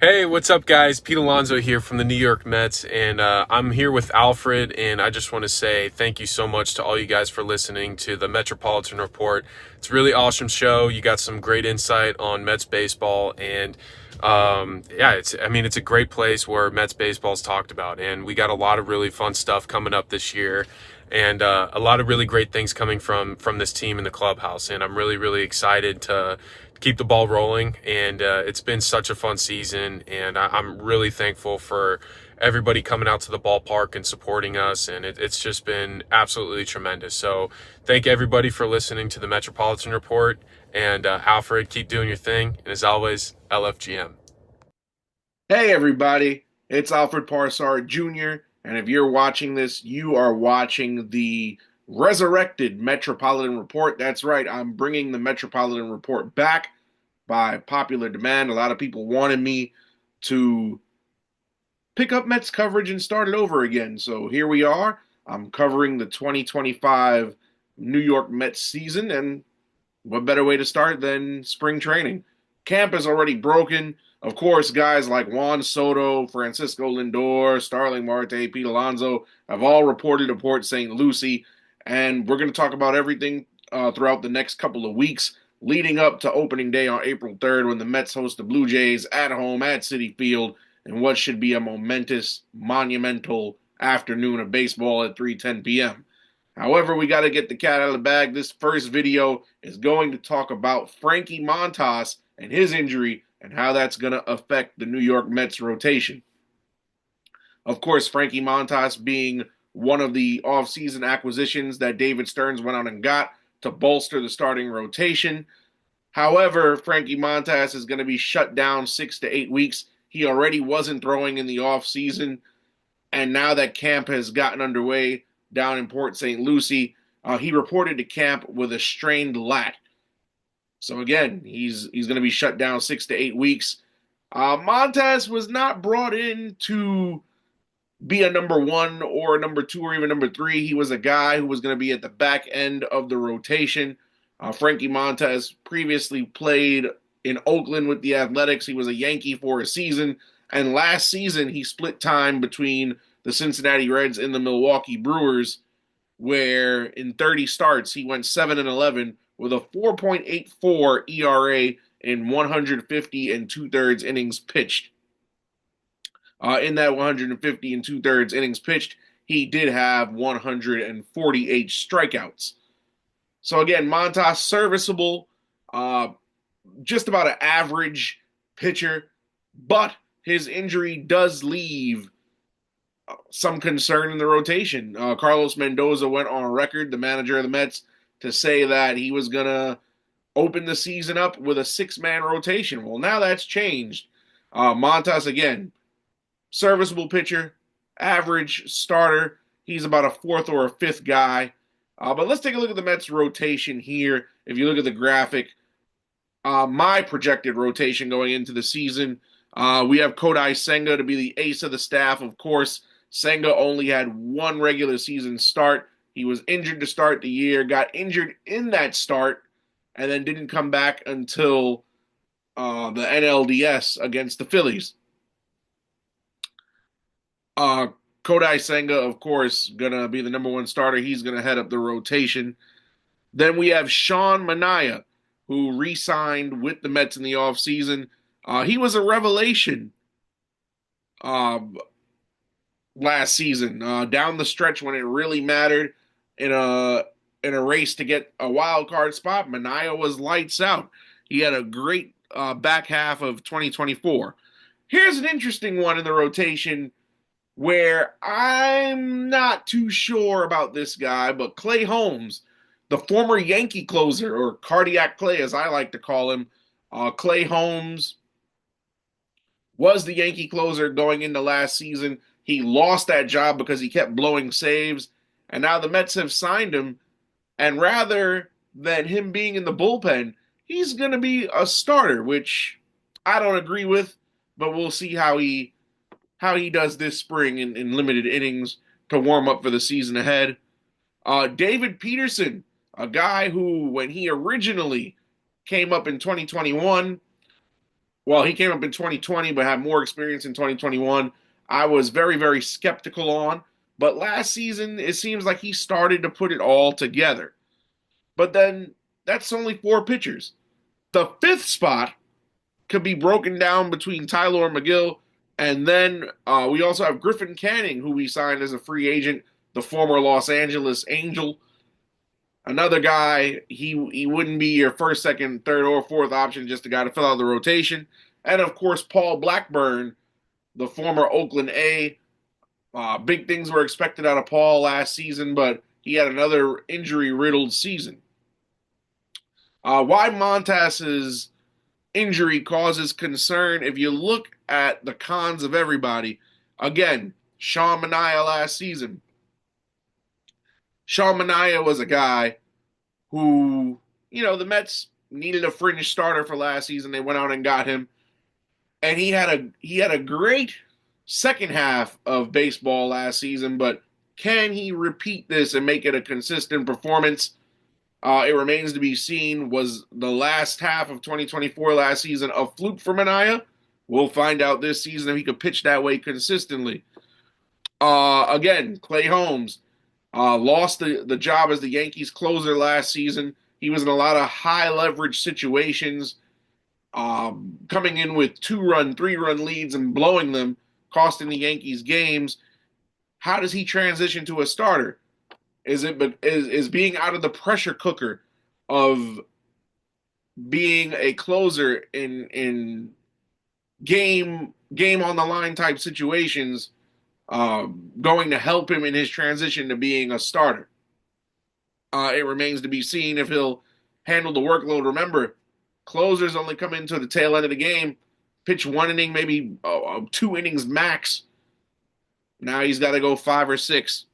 Hey, what's up, guys? Pete Alonso here from the New York Mets, and I'm here with Alfred. And I just want to say thank you so much to all you guys for listening to the Metropolitan Report. It's a really awesome show. You got some great insight on Mets baseball, and yeah, it's a great place where Mets baseball is talked about, and we got a lot of really fun stuff coming up this year. And a lot of really great things coming from this team in the clubhouse, and I'm really excited to keep the ball rolling. And it's been such a fun season, and I'm really thankful for everybody coming out to the ballpark and supporting us, and it's just been absolutely tremendous. So thank everybody for listening to the Metropolitan Report, and Alfred, keep doing your thing, and as always, LFGM. Hey everybody, it's Alfred Parsar Jr. And if you're watching this, you are watching the resurrected Metropolitan Report. That's right, I'm bringing the Metropolitan Report back by popular demand. A lot of people wanted me to pick up Mets coverage and start it over again. So here we are. I'm covering the 2025 New York Mets season, and what better way to start than spring training? Camp is already broken. Of course, guys like Juan Soto, Francisco Lindor, Starling Marte, Pete Alonso have all reported to Port St. Lucie, and we're going to talk about everything throughout the next couple of weeks leading up to opening day on April 3rd when the Mets host the Blue Jays at home at Citi Field in what should be a momentous, monumental afternoon of baseball at 3:10 p.m. However, we got to get the cat out of the bag. This first video is going to talk about Frankie Montas and his injury and how that's going to affect the New York Mets rotation. Of course, Frankie Montas being one of the offseason acquisitions that David Stearns went out and got to bolster the starting rotation. However, Frankie Montas is going to be shut down 6 to 8 weeks. He already wasn't throwing in the offseason, and now that camp has gotten underway down in Port St. Lucie, he reported to camp with a strained lat. So again, he's going to be shut down 6 to 8 weeks. Montas was not brought in to be a number one or a number two or even number three. He was a guy who was going to be at the back end of the rotation. Frankie Montas previously played in Oakland with the Athletics. He was a Yankee for a season. And last season, he split time between the Cincinnati Reds and the Milwaukee Brewers, where in 30 starts, he went 7-11 with a 4.84 ERA in 150 and two-thirds innings pitched. In that 150 and two-thirds innings pitched, he did have 148 strikeouts. So again, Montas serviceable, uh, just about an average pitcher, but his injury does leave some concern in the rotation. Carlos Mendoza went on record, the manager of the Mets, to say that he was going to open the season up with a six-man rotation. Well, now that's changed. Montas, again, serviceable pitcher, average starter. He's about a fourth or a fifth guy. But let's take a look at the Mets rotation here. If you look at the graphic, my projected rotation going into the season, we have Kodai Senga to be the ace of the staff. Of course, Senga only had one regular season start. He was injured to start the year, got injured in that start, and then didn't come back until the NLDS against the Phillies. Uh, Kodai Senga, of course, gonna be the number one starter. He's gonna head up the rotation. Then we have Sean Manaea, who re-signed with the Mets in the offseason. He was a revelation uh, last season, down the stretch when it really mattered in a race to get a wild card spot. Manaea was lights out. He had a great back half of 2024. Here's an interesting one in the rotation where I'm not too sure about this guy, but Clay Holmes, the former Yankee closer, or Cardiac Clay as I like to call him. Clay Holmes was the Yankee closer going into last season. He lost that job because he kept blowing saves, and now the Mets have signed him. And rather than him being in the bullpen, he's going to be a starter, which I don't agree with, but we'll see how he does this spring in limited innings to warm up for the season ahead. David Peterson, a guy who, when he originally came up in 2021, Well, he came up in 2020, but had more experience in 2021. I was very, very skeptical on. But last season, it seems like he started to put it all together. But then that's only four pitchers. The fifth spot could be broken down between Tyler McGill, and then we also have Griffin Canning, who we signed as a free agent, the former Los Angeles Angel. Another guy, he wouldn't be your first, second, third, or fourth option, just a guy to fill out the rotation. And of course, Paul Blackburn, the former Oakland A. Big things were expected out of Paul last season, but he had another injury-riddled season. Why Montas's injury causes concern, if you look at the cons of everybody, again, Sean Manaea last season. Sean Manaea was a guy who, the Mets needed a fringe starter for last season. They went out and got him, and he had a great second half of baseball last season. But can he repeat this and make it a consistent performance? It remains to be seen. Was the last half of 2024 last season a fluke for Manaea? We'll find out this season if he could pitch that way consistently. Again, Clay Holmes lost the job as the Yankees closer last season. He was in a lot of high leverage situations, coming in with 2-run, 3-run leads and blowing them, costing the Yankees games. How does he transition to a starter? Is being out of the pressure cooker of being a closer in game on the line type situations going to help him in his transition to being a starter? It remains to be seen if he'll handle the workload. Remember, closers only come into the tail end of the game, pitch one inning, maybe 2 innings max. Now he's got to go 5 or 6.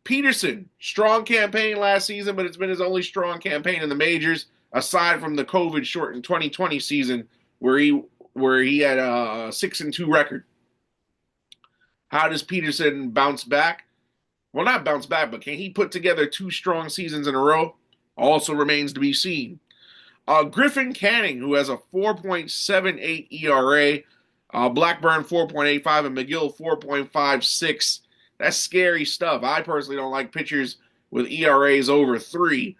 Peterson, strong campaign last season, but it's been his only strong campaign in the majors, aside from the COVID-shortened 2020 season where he had a 6-2 record. How does Peterson bounce back? Well, not bounce back, but can he put together 2 strong seasons in a row? Also remains to be seen. Griffin Canning, who has a 4.78 ERA, Blackburn 4.85, and McGill 4.56. That's scary stuff. I personally don't like pitchers with ERAs over 3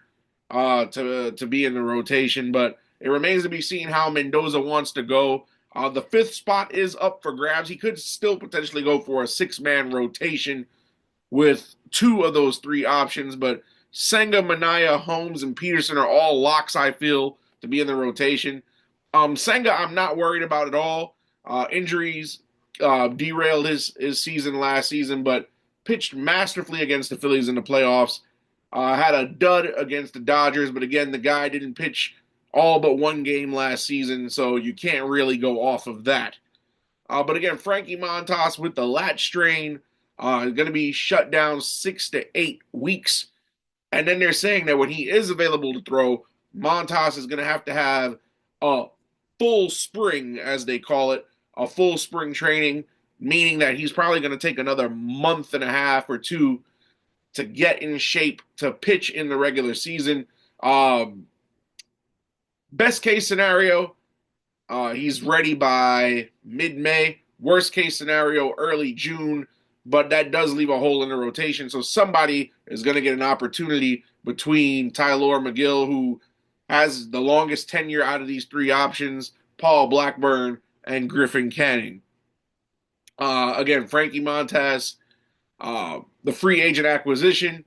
to be in the rotation, but it remains to be seen how Mendoza wants to go. The 5th spot is up for grabs. He could still potentially go for a 6-man rotation with 2 of those 3 options, but Senga, Manaea, Holmes, and Peterson are all locks, I feel, to be in the rotation. Senga, I'm not worried about at all. Injuries derailed his season last season, but pitched masterfully against the Phillies in the playoffs. Had a dud against the Dodgers, but again, the guy didn't pitch all but 1 game last season, so you can't really go off of that. But again, Frankie Montas with the lat strain is going to be shut down 6 to 8 weeks. And then they're saying that when he is available to throw, Montas is going to have a full spring, as they call it, a full spring training, meaning that he's probably going to take another month and a half or 2 to get in shape to pitch in the regular season. Best case scenario, he's ready by mid-May. Worst case scenario, early June. But that does leave a hole in the rotation. So somebody is going to get an opportunity between Tyler McGill, who has the longest tenure out of these 3 options, Paul Blackburn, and Griffin Canning. Again, Frankie Montas, the free agent acquisition,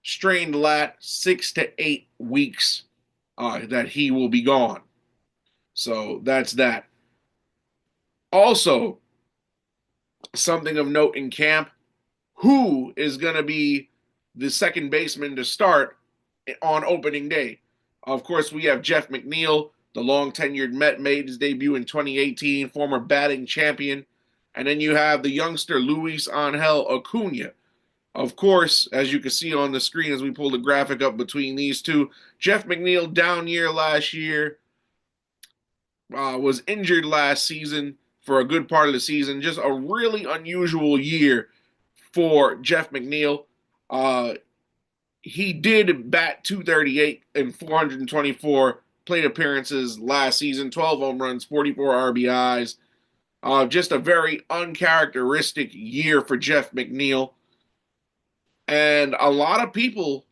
strained lat, 6 to 8 weeks that he will be gone. So that's that. Also, something of note in camp, who is going to be the second baseman to start on opening day? Of course, we have Jeff McNeil, the long-tenured Met, made his debut in 2018, former batting champion. And then you have the youngster Luis Angel Acuna. Of course, as you can see on the screen as we pull the graphic up between these two, Jeff McNeil, down year last year, was injured last season for a good part of the season. Just a really unusual year for Jeff McNeil. He did bat .238 in 424 plate appearances last season, 12 home runs, 44 RBIs. Just a very uncharacteristic year for Jeff McNeil. And a lot of people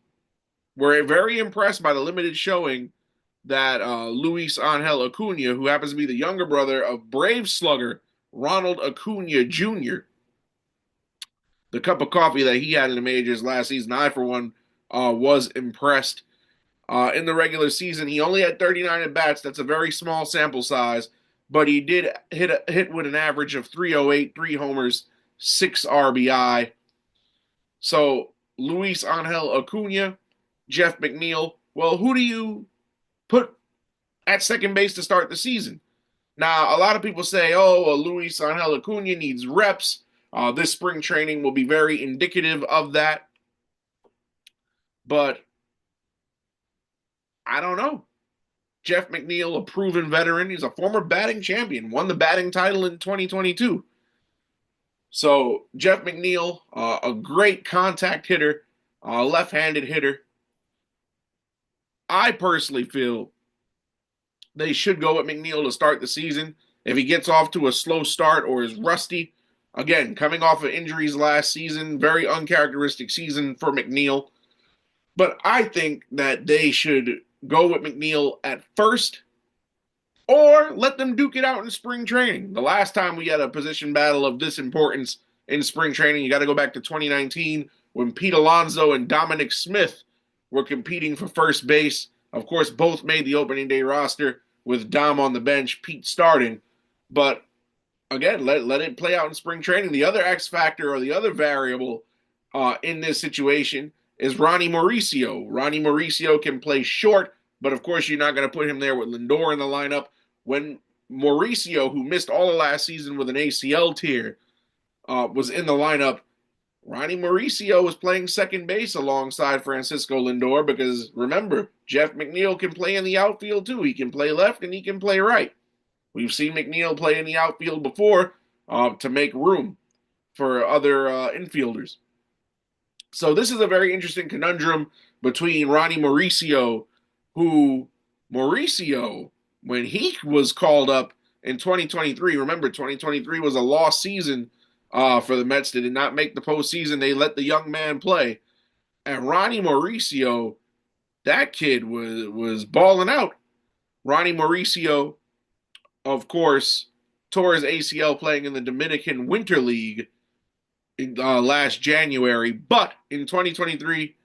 were very impressed by the limited showing that Luis Angel Acuna, who happens to be the younger brother of Brave slugger Ronald Acuna Jr., the cup of coffee that he had in the majors last season, I, for one, was impressed. In the regular season, he only had 39 at bats. That's a very small sample size, but he did hit with an average of 308, 3 homers, 6 RBI. So Luis Angel Acuna, Jeff McNeil. Well, who do you put at second base to start the season? Now, a lot of people say, oh, well, Luis Angel Acuna needs reps. This spring training will be very indicative of that. But I don't know. Jeff McNeil, a proven veteran. He's a former batting champion, won the batting title in 2022. So Jeff McNeil, a great contact hitter, left-handed hitter. I personally feel they should go with McNeil to start the season. If he gets off to a slow start or is rusty, again, coming off of injuries last season, very uncharacteristic season for McNeil. But I think that they should go with McNeil at first or let them duke it out in spring training. The last time we had a position battle of this importance in spring training, you got to go back to 2019 when Pete Alonso and Dominic Smith were competing for first base. Of course, both made the opening day roster with Dom on the bench, Pete starting. But again, let it play out in spring training. The other X factor or the other variable in this situation is Ronnie Mauricio. Ronnie Mauricio can play short, but of course you're not going to put him there with Lindor in the lineup. When Mauricio, who missed all of last season with an ACL tear, was in the lineup, Ronnie Mauricio was playing second base alongside Francisco Lindor because, remember, Jeff McNeil can play in the outfield too. He can play left and he can play right. We've seen McNeil play in the outfield before to make room for other infielders. So this is a very interesting conundrum between Ronnie Mauricio, who Mauricio, when he was called up in 2023, remember 2023 was a lost season for the Mets. They did not make the postseason. They let the young man play. And Ronnie Mauricio, that kid was balling out. Ronnie Mauricio, of course, tore his ACL playing in the Dominican Winter League last January. But in 2023,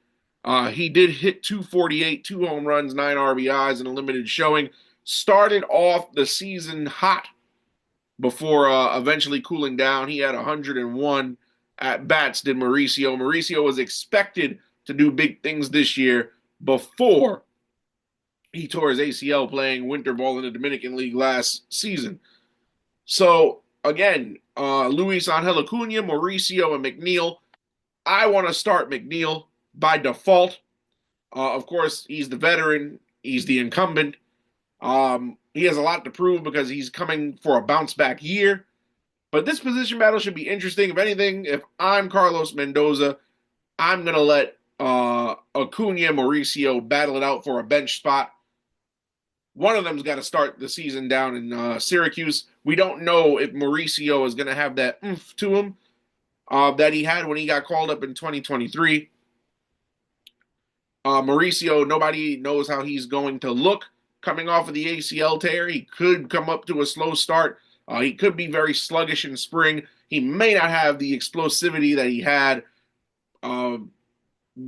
he did hit 248, 2 home runs, 9 RBIs in a limited showing. Started off the season hot before eventually cooling down. He had 101 at bats, did Mauricio. Mauricio was expected to do big things this year before he tore his ACL playing winter ball in the Dominican League last season. So, again, Luis Angel Acuna, Mauricio, and McNeil. I want to start McNeil by default. Of course, he's the veteran. He's the incumbent. He has a lot to prove because he's coming for a bounce-back year. But this position battle should be interesting. If anything, if I'm Carlos Mendoza, I'm going to let Acuna, Mauricio battle it out for a bench spot. One of them's got to start the season down in Syracuse. We don't know if Mauricio is going to have that oomph to him that he had when he got called up in 2023. Mauricio, nobody knows how he's going to look coming off of the ACL tear. He could come up to a slow start. He could be very sluggish in spring. He may not have the explosivity that he had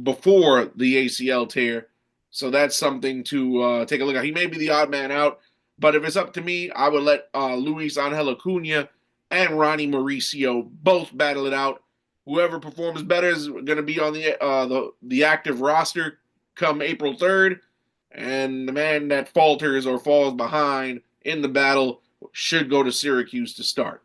before the ACL tear. So that's something to take a look at. He may be the odd man out, but if it's up to me, I would let Luis Angel Acuna and Ronnie Mauricio both battle it out. Whoever performs better is going to be on the active roster come April 3rd, and the man that falters or falls behind in the battle should go to Syracuse to start.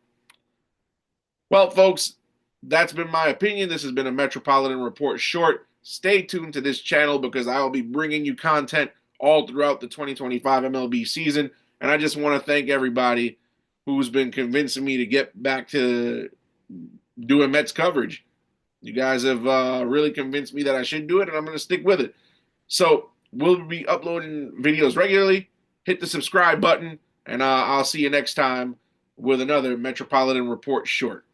Well, folks, that's been my opinion. This has been a Metropolitan Report short. Stay tuned to this channel because I will be bringing you content all throughout the 2025 MLB season. And I just want to thank everybody who's been convincing me to get back to doing Mets coverage. You guys have really convinced me that I should do it, and I'm going to stick with it. So we'll be uploading videos regularly. hit the subscribe button, and I'll see you next time with another Metropolitan Report short.